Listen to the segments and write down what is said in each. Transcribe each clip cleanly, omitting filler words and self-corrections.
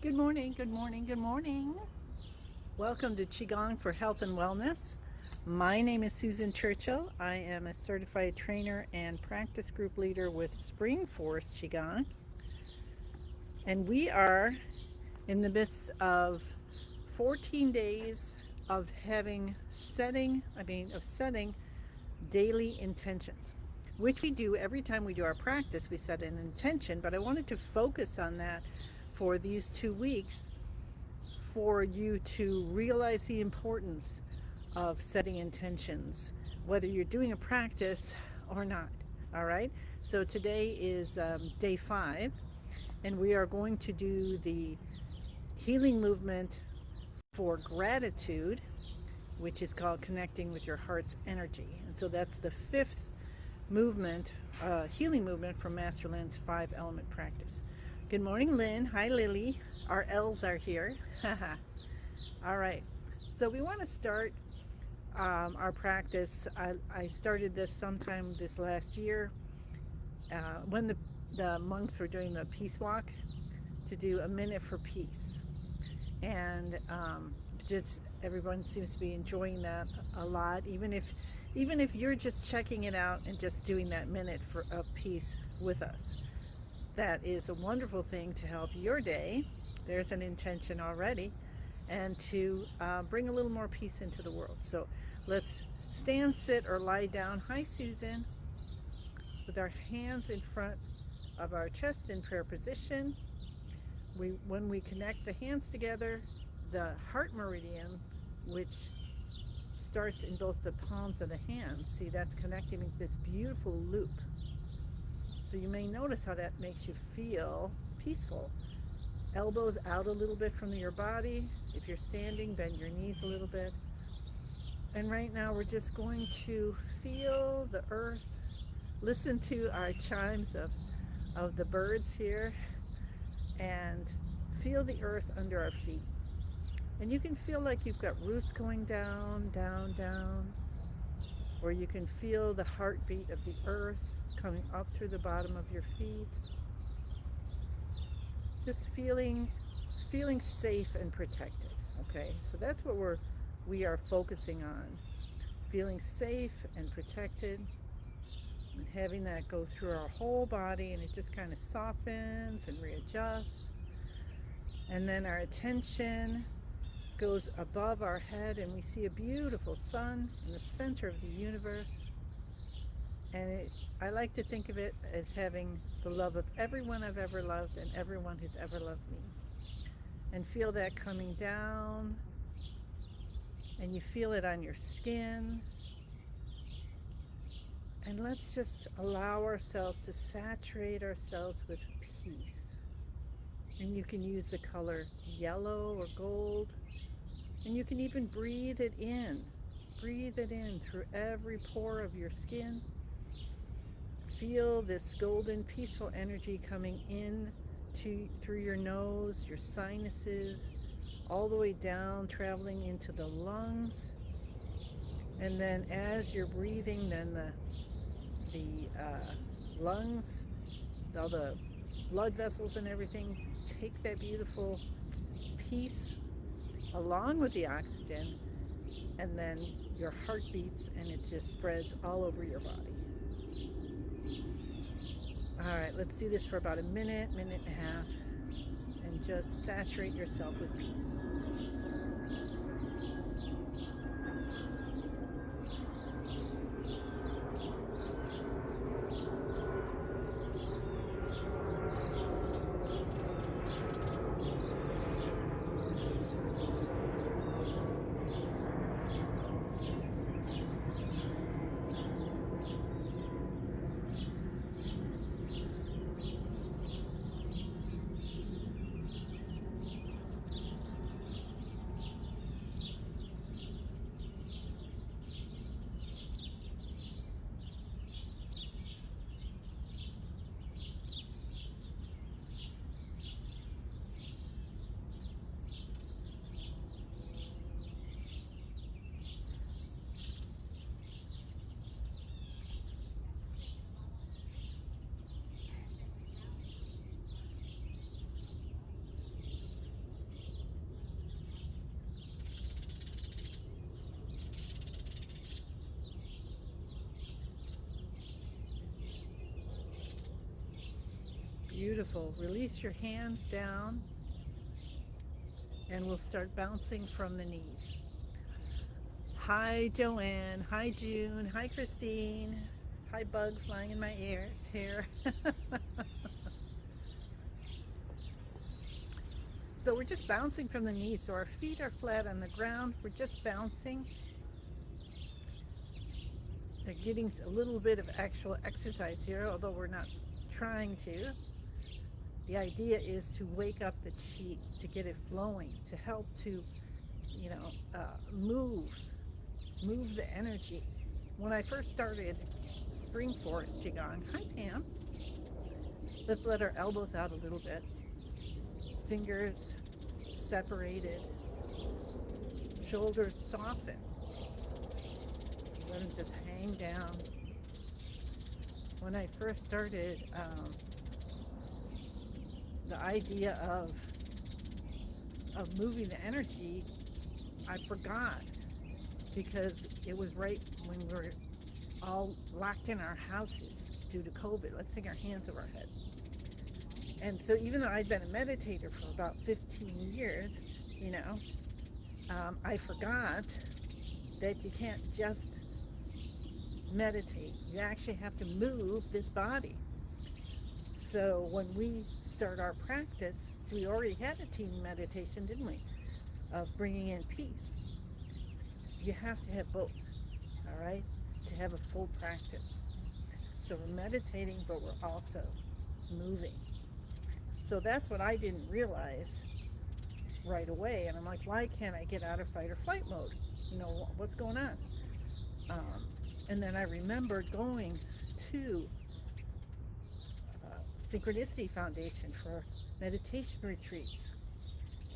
Good morning, good morning, good morning. Welcome to Qigong for Health and Wellness. My name is Susan Churchill. I am a certified trainer and practice group leader with Spring Force Qigong. And we are in the midst of 14 days of setting daily intentions, which we do every time we do our practice. We set an intention, but I wanted to focus on that for these 2 weeks for you to realize the importance of setting intentions, whether you're doing a practice or not. All right. So today is day 5, and we are going to do the healing movement for gratitude, which is called connecting with your heart's energy. And so that's the 5th movement, healing movement from Master Lynn's 5-element practice. Good morning, Lynn. Hi, Lily. Our L's are here. All right. So we want to start our practice. I started this sometime this last year when the monks were doing the peace walk, to do a minute for peace. And just everyone seems to be enjoying that a lot, even if you're just checking it out and just doing that minute for a peace with us. That is a wonderful thing to help your day. There's an intention already, and to bring a little more peace into the world. So let's stand, sit, or lie down. Hi, Susan. With our hands in front of our chest in prayer position. When we connect the hands together, the heart meridian, which starts in both the palms of the hands, see, that's connecting this beautiful loop. So you may notice how that makes you feel peaceful. Elbows out a little bit from your body. If you're standing, bend your knees a little bit. And right now we're just going to feel the earth, listen to our chimes of the birds here, and feel the earth under our feet. And you can feel like you've got roots going down, down, down, or you can feel the heartbeat of the earth coming up through the bottom of your feet. Just feeling safe and protected. Okay, so that's what we are focusing on. Feeling safe and protected, and having that go through our whole body, and it just kind of softens and readjusts. And then our attention goes above our head, and we see a beautiful sun in the center of the universe. And I like to think of it as having the love of everyone I've ever loved and everyone who's ever loved me. And feel that coming down, and you feel it on your skin. And let's just allow ourselves to saturate ourselves with peace. And you can use the color yellow or gold. And you can even breathe it in. Breathe it in through every pore of your skin. Feel this golden, peaceful energy coming in through your nose, your sinuses, all the way down, traveling into the lungs. And then as you're breathing, then the lungs, all the blood vessels and everything, take that beautiful peace along with the oxygen, and then your heart beats, and it just spreads all over your body. All right, let's do this for about a minute, minute and a half, and just saturate yourself with peace. Beautiful. Release your hands down and we'll start bouncing from the knees. Hi, Joanne. Hi, June. Hi, Christine. Hi, bugs flying in my hair. So we're just bouncing from the knees. So our feet are flat on the ground. We're just bouncing. They're getting a little bit of actual exercise here, although we're not trying to. The idea is to wake up the chi, to get it flowing, to help to, move the energy. When I first started Spring Forest Qigong, hi Pam, let's let our elbows out a little bit, fingers separated, shoulders soften, let them just hang down. When I first started, the idea of moving the energy, I forgot, because it was right when we were all locked in our houses due to COVID. Let's take our hands over our head. And so even though I'd been a meditator for about 15 years, I forgot that you can't just meditate. You actually have to move this body. So when we start our practice, so we already had a team meditation, didn't we? Of bringing in peace. You have to have both, all right, to have a full practice. So we're meditating, but we're also moving. So that's what I didn't realize right away. And I'm like, why can't I get out of fight or flight mode? What's going on? And then I remember going to Synchronicity Foundation for meditation retreats,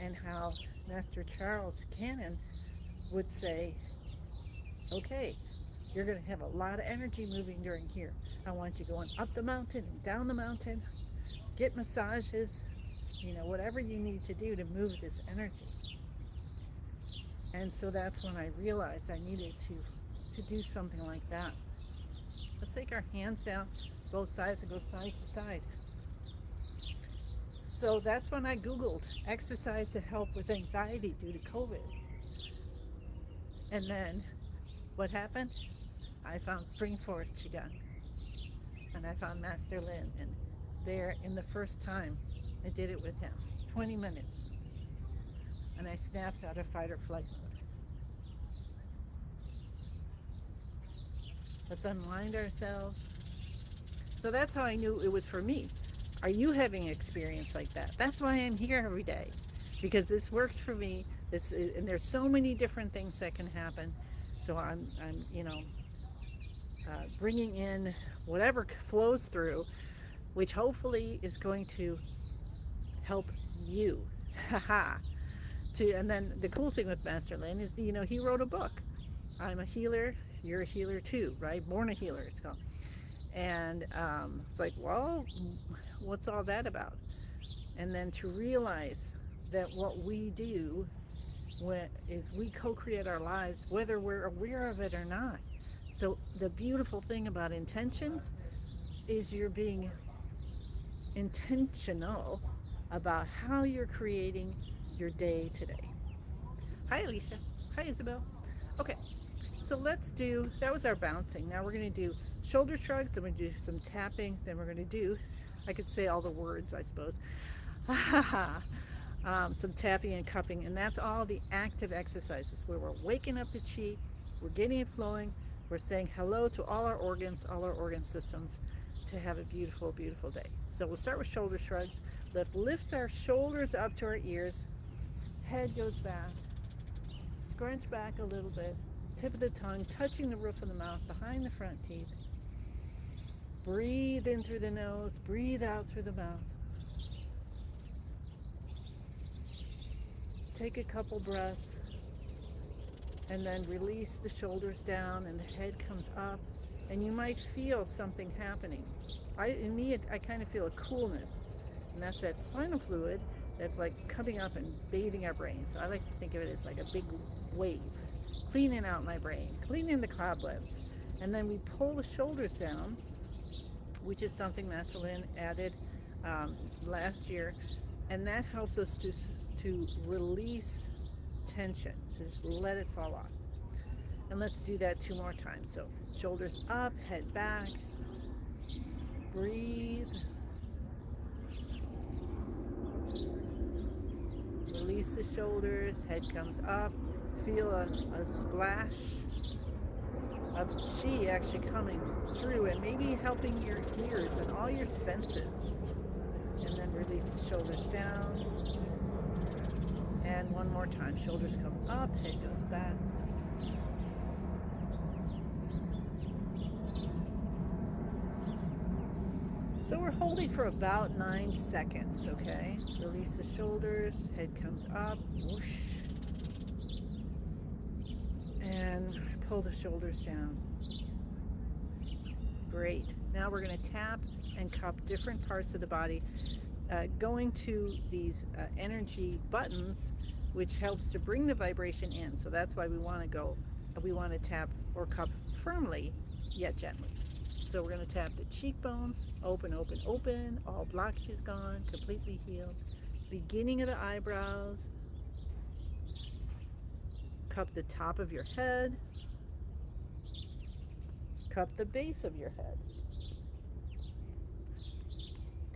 and how Master Charles Cannon would say, okay, you're going to have a lot of energy moving during here. I want you going up the mountain and down the mountain, get massages, whatever you need to do to move this energy. And so that's when I realized I needed to do something like that. Let's take our hands down both sides and go side to side. So that's when I Googled exercise to help with anxiety due to COVID. And then what happened? I found Spring Forest Qigong. And I found Master Lin. And there, in the first time, I did it with him. 20 minutes. And I snapped out of fight or flight mode. Let's unwind ourselves. So that's how I knew it was for me. Are you having an experience like that? That's why I'm here every day, because this worked for me. And there's so many different things that can happen. So I'm bringing in whatever flows through, which hopefully is going to help you. And then the cool thing with Master Lin is, he wrote a book. I'm a healer. You're a healer too, right? Born a Healer, it's called. And it's like, well, what's all that about? And then to realize that what we do is we co-create our lives, whether we're aware of it or not. So the beautiful thing about intentions is you're being intentional about how you're creating your day today. Hi, Alicia. Hi, Isabel. Okay. So that was our bouncing. Now we're going to do shoulder shrugs, then we're going to do some tapping, then we're going to do, I could say all the words, I suppose, some tapping and cupping, and that's all the active exercises where we're waking up the chi, we're getting it flowing, we're saying hello to all our organs, all our organ systems, to have a beautiful, beautiful day. So we'll start with shoulder shrugs. Let's lift our shoulders up to our ears, head goes back, scrunch back a little bit, tip of the tongue touching the roof of the mouth, behind the front teeth. Breathe in through the nose, breathe out through the mouth. Take a couple breaths, and then release the shoulders down and the head comes up, and you might feel something happening. I kind of feel a coolness, and that's that spinal fluid that's like coming up and bathing our brain. So I like to think of it as like a big wave, cleaning out my brain, cleaning the cobwebs. And then we pull the shoulders down, which is something Master Lin added last year, and that helps us to release tension. So just let it fall off. And let's do that 2 more times. So shoulders up, head back. Breathe. Release the shoulders, head comes up. Feel a splash of chi actually coming through and maybe helping your ears and all your senses. And then release the shoulders down. And 1 more time. Shoulders come up, head goes back. So we're holding for about 9 seconds, okay? Release the shoulders, head comes up, whoosh. And pull the shoulders down. Great. Now we're going to tap and cup different parts of the body, going to these energy buttons, which helps to bring the vibration in. So that's why we want to tap or cup firmly, yet gently. So we're going to tap the cheekbones, open, open, open, all blockages gone, completely healed. Beginning of the eyebrows, cup the top of your head, cup the base of your head.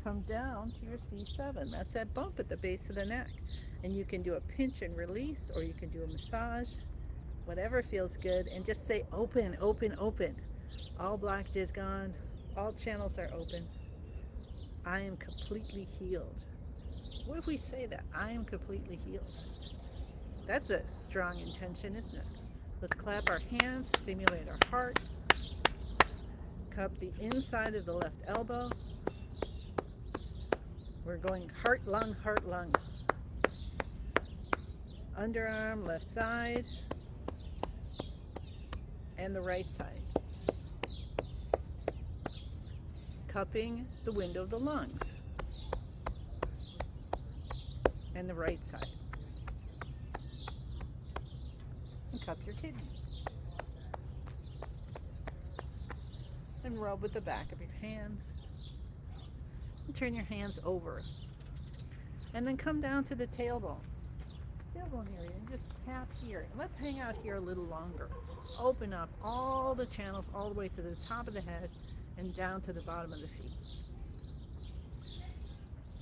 Come down to your C7. That's that bump at the base of the neck. And you can do a pinch and release, or you can do a massage, whatever feels good, and just say open, open, open. All blockages gone, all channels are open. I am completely healed. What if we say that? I am completely healed. That's a strong intention, isn't it? Let's clap our hands, stimulate our heart. Cup the inside of the left elbow. We're going heart, lung, heart, lung. Underarm, left side, and the right side. Cupping the window of the lungs and the right side. And cup your kidney. And rub with the back of your hands. And turn your hands over. And then come down to the tailbone. Tailbone area, and just tap here. And let's hang out here a little longer. Open up all the channels all the way to the top of the head and down to the bottom of the feet.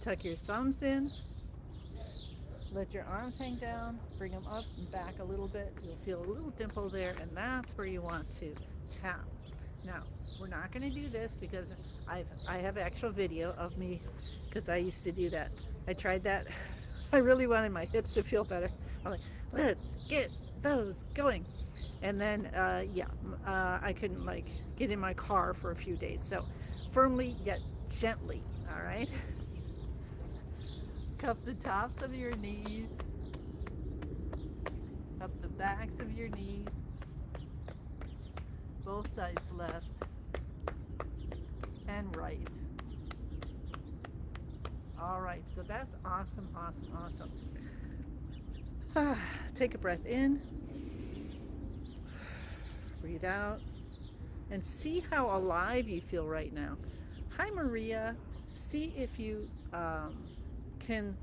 Tuck your thumbs in. Let your arms hang down. Bring them up and back a little bit. You'll feel a little dimple there, and that's where you want to tap. Now, we're not going to do this because I have actual video of me, because I used to do that. I tried that. I really wanted my hips to feel better. I'm like, let's get those going. And then, I couldn't get in my car for a few days. So firmly yet gently, all right? Cup the tops of your knees. Cup the backs of your knees. Both sides left and right. All right, so that's awesome, awesome, awesome. Take a breath in. Breathe out. And see how alive you feel right now. Hi, Maria. See if you can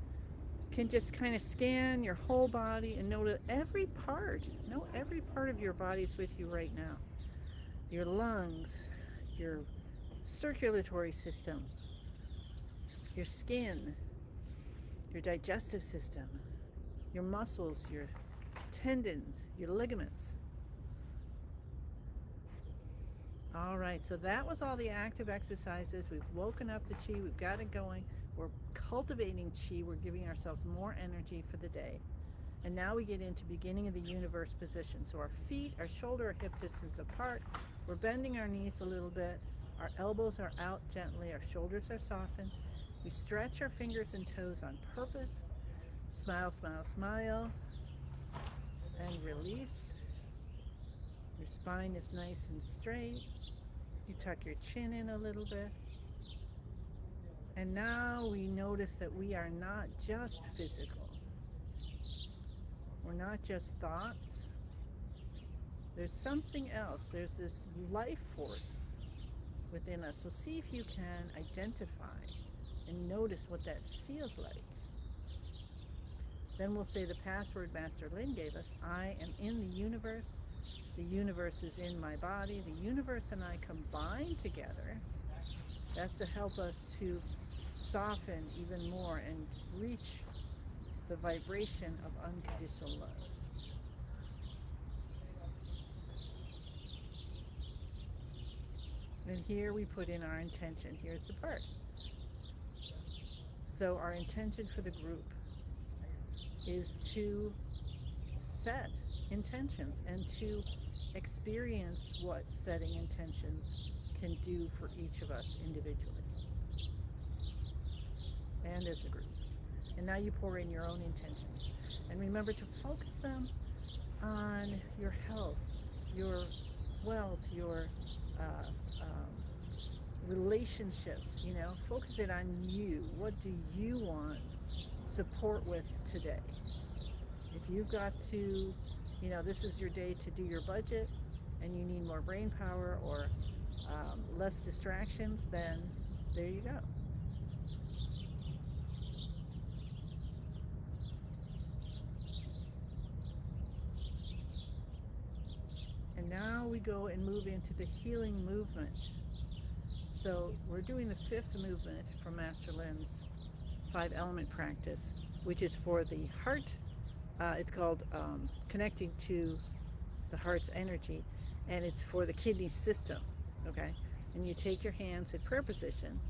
just kind of scan your whole body and know every part of your body's with you right now. Your lungs, your circulatory system, your skin, your digestive system, your muscles, your tendons, your ligaments. All right, so that was all the active exercises. We've woken up the chi, we've got it going. We're cultivating chi, we're giving ourselves more energy for the day. And now we get into beginning of the universe position. So our feet, our shoulder, our hip distance apart. We're bending our knees a little bit. Our elbows are out gently, our shoulders are softened. We stretch our fingers and toes on purpose. Smile, smile, smile. And release. Your spine is nice and straight. You tuck your chin in a little bit. And now we notice that we are not just physical. We're not just thoughts. There's something else. There's this life force within us. So see if you can identify and notice what that feels like. Then we'll say the password Master Lin gave us. I am in the universe. The universe is in my body. The universe and I combine together. That's to help us to soften even more and reach the vibration of unconditional love. And here we put in our intention. Here's the part. So our intention for the group is to set intentions and to experience what setting intentions can do for each of us individually and as a group. And now you pour in your own intentions. And remember to focus them on your health, your wealth, your relationships, focus it on you. What do you want support with today? If you've got to, this is your day to do your budget and you need more brain power or less distractions, then there you go. And now we go and move into the healing movement. So we're doing the 5th movement from Master Lin's 5-element practice, which is for the heart. It's called connecting to the heart's energy, and it's for the kidney system, okay? And you take your hands in prayer position,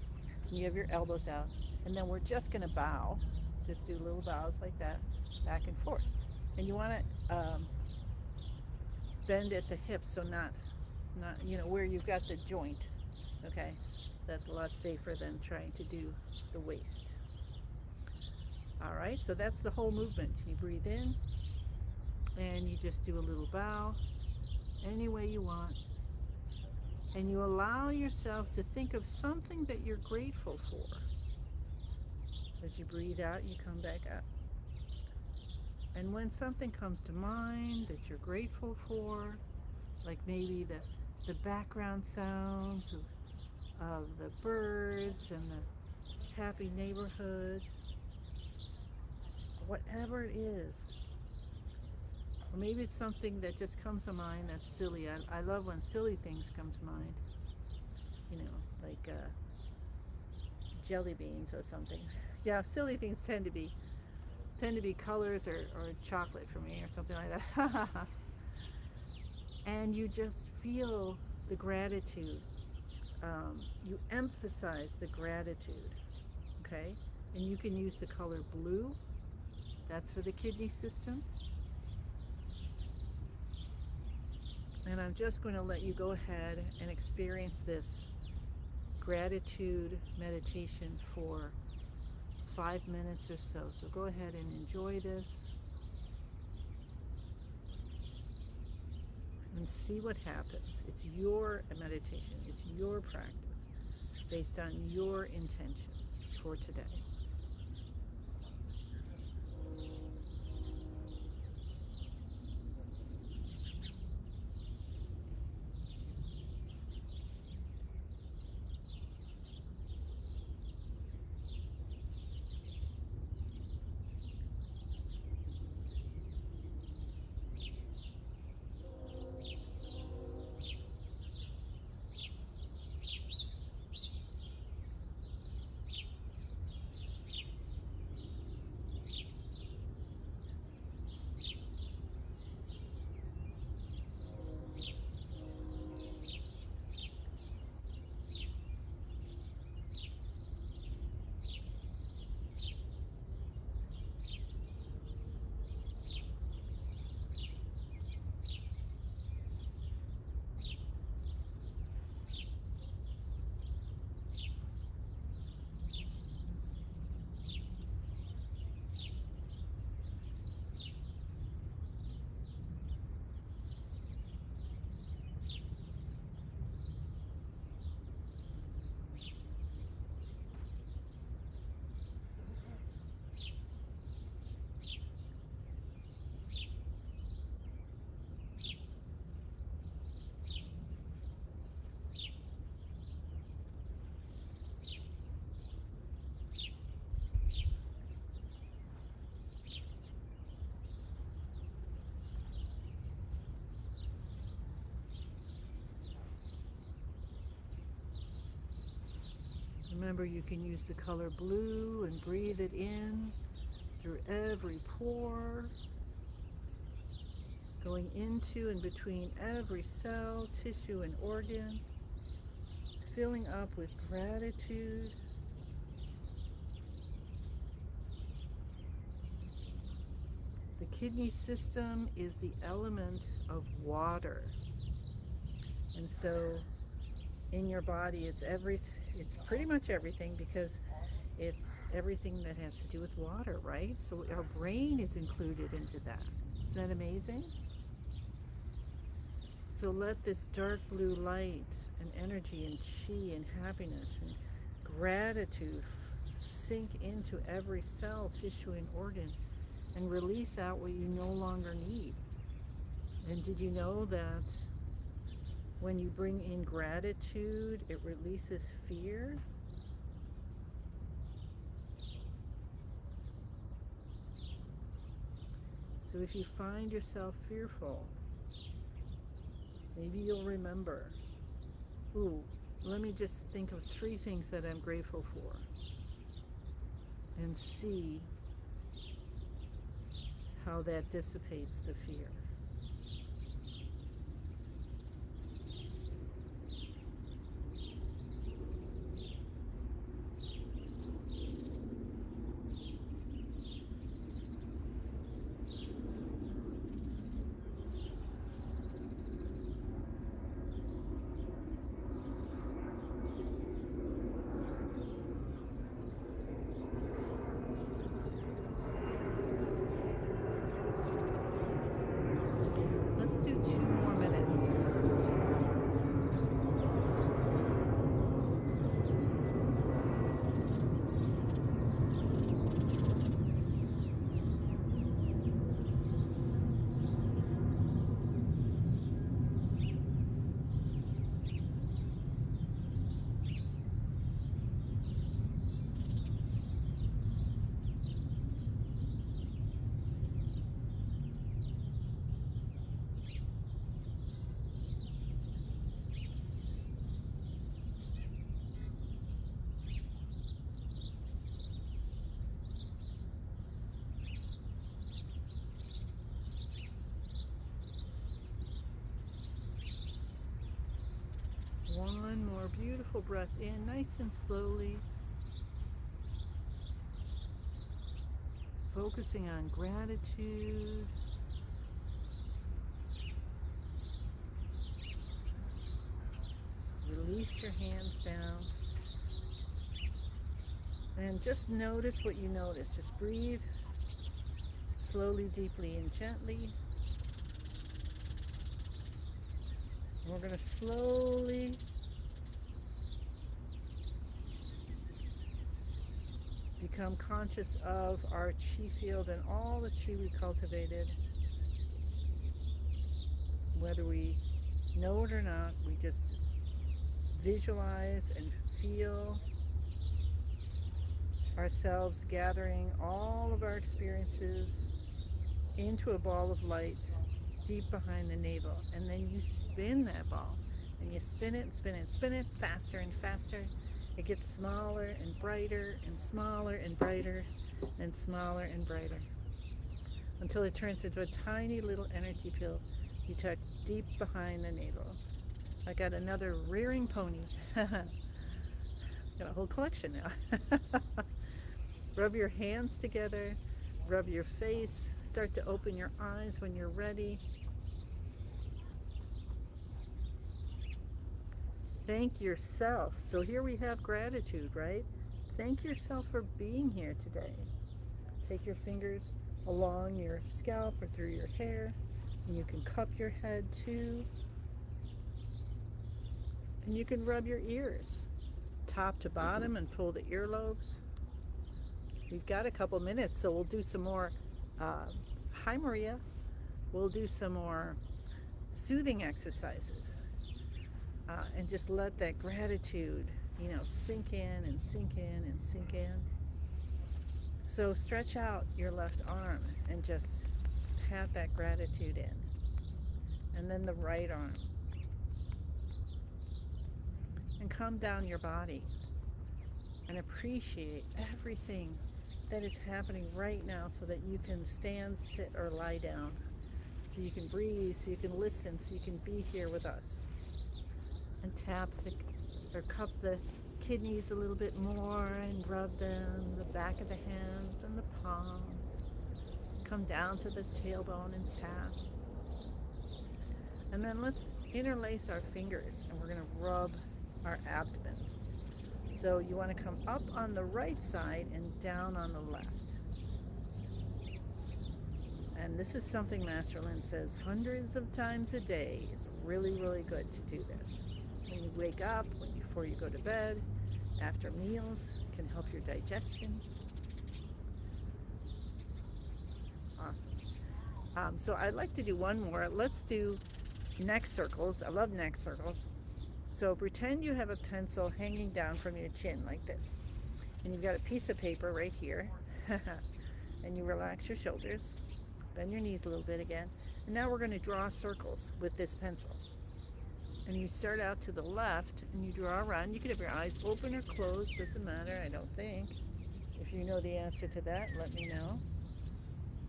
and you have your elbows out, and then we're just going to bow. Just do little bows like that, back and forth. And you want to bend at the hips, so not where you've got the joint, okay? That's a lot safer than trying to do the waist. All right, so that's the whole movement. You breathe in and you just do a little bow any way you want, and you allow yourself to think of something that you're grateful for. As you breathe out, you come back up. And when something comes to mind that you're grateful for, like maybe the background sounds of the birds and the happy neighborhood, whatever it is, or maybe it's something that just comes to mind that's silly. I love when silly things come to mind, like jelly beans or something. Yeah, silly things tend to be colors or chocolate for me or something like that. And you just feel the gratitude. You emphasize the gratitude, okay? And you can use the color blue. That's for the kidney system. And I'm just going to let you go ahead and experience this gratitude meditation for 5 minutes or so. So go ahead and enjoy this and see what happens. It's your meditation. It's your practice based on your intentions for today. Remember, you can use the color blue and breathe it in through every pore, going into and between every cell, tissue, and organ, filling up with gratitude. The kidney system is the element of water. And so in your body, it's pretty much everything, because it's everything that has to do with water, right? So our brain is included into that. Isn't that amazing? So let this dark blue light and energy and chi and happiness and gratitude sink into every cell, tissue, and organ, and release out what you no longer need. And did you know that when you bring in gratitude, it releases fear? So if you find yourself fearful, maybe you'll remember, ooh, let me just think of 3 things that I'm grateful for, and see how that dissipates the fear. Let's do 2 more minutes. One more beautiful breath in, nice and slowly. Focusing on gratitude. Release your hands down. And just notice what you notice. Just breathe slowly, deeply, and gently. And we're going to slowly become conscious of our chi field and all the chi we cultivated. Whether we know it or not, we just visualize and feel ourselves gathering all of our experiences into a ball of light deep behind the navel. And then you spin that ball, and you spin it and spin it and spin it faster and faster. It gets smaller and brighter and smaller and brighter and smaller and brighter, until it turns into a tiny little energy pill you tuck deep behind the navel. I got another rearing pony. Got a whole collection now. Rub your hands together, rub your face, start to open your eyes when you're ready. Thank yourself. So here we have gratitude, right? Thank yourself for being here today. Take your fingers along your scalp or through your hair, and you can cup your head too. And you can rub your ears, top to bottom, and pull the earlobes. We've got a couple minutes, so we'll do some more. Hi, Maria. We'll do some more soothing exercises. And just let that gratitude, sink in and sink in and sink in. So stretch out your left arm and just pat that gratitude in. And then the right arm. And calm down your body. and appreciate everything that is happening right now so that you can stand, sit, or lie down. So you can breathe, so you can listen, so you can be here with us. And tap the, or cup the kidneys a little bit more and rub them, the back of the hands and the palms. Come down to the tailbone and tap. And then let's interlace our fingers and we're going to rub our abdomen. So you want to come up on the right side and down on the left. And this is something Master Lin says hundreds of times a day. It's really, really good to do this. When you wake up, before you go to bed, after meals, it can help your digestion. Awesome. So I'd like to do one more. Let's do neck circles. I love neck circles. So pretend you have a pencil hanging down from your chin like this. And you've got a piece of paper right here. And you relax your shoulders. Bend your knees a little bit again. And now we're going to draw circles with this pencil. And you start out to the left and you draw around. You can have your eyes open or closed, doesn't matter, I don't think. If you know the answer to that, let me know.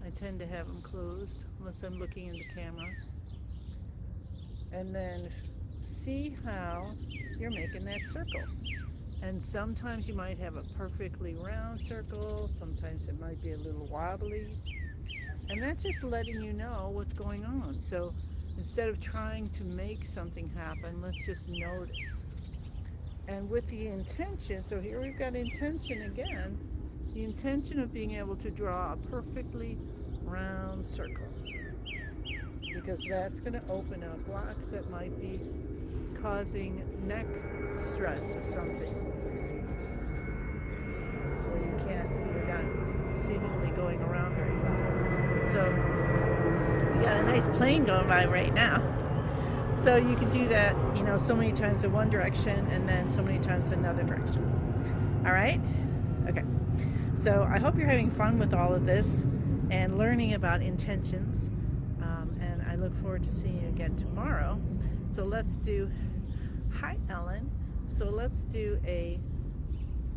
I tend to have them closed unless I'm looking in the camera. And then see how you're making that circle. And sometimes you might have a perfectly round circle, sometimes it might be a little wobbly. And that's just letting you know what's going on. So instead of trying to make something happen, let's just notice. And with the intention, so here we've got intention again, the intention of being able to draw a perfectly round circle. Because that's going to open up blocks that might be causing neck stress or something. Where you're not seemingly going around very well. So we got a nice plane going by right now. So you can do that, so many times in one direction and then so many times in another direction. All right? Okay. So I hope you're having fun with all of this and learning about intentions. And I look forward to seeing you again tomorrow. So let's do, hi Ellen. So let's do a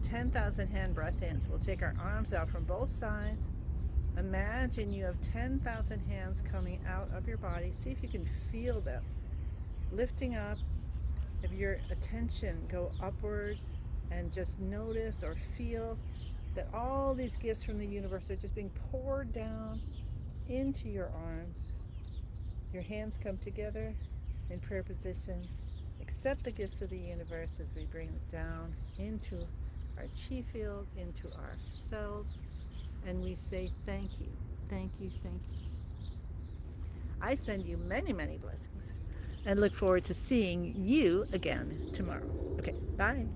10,000 hand breath in. So we'll take our arms out from both sides. Imagine you have 10,000 hands coming out of your body. See if you can feel them lifting up. Have your attention go upward and just notice or feel that all these gifts from the universe are just being poured down into your arms. Your hands come together in prayer position. Accept the gifts of the universe as we bring it down into our chi field, into ourselves. And we say thank you, thank you, thank you. I send you many, many blessings and look forward to seeing you again tomorrow. Okay, bye.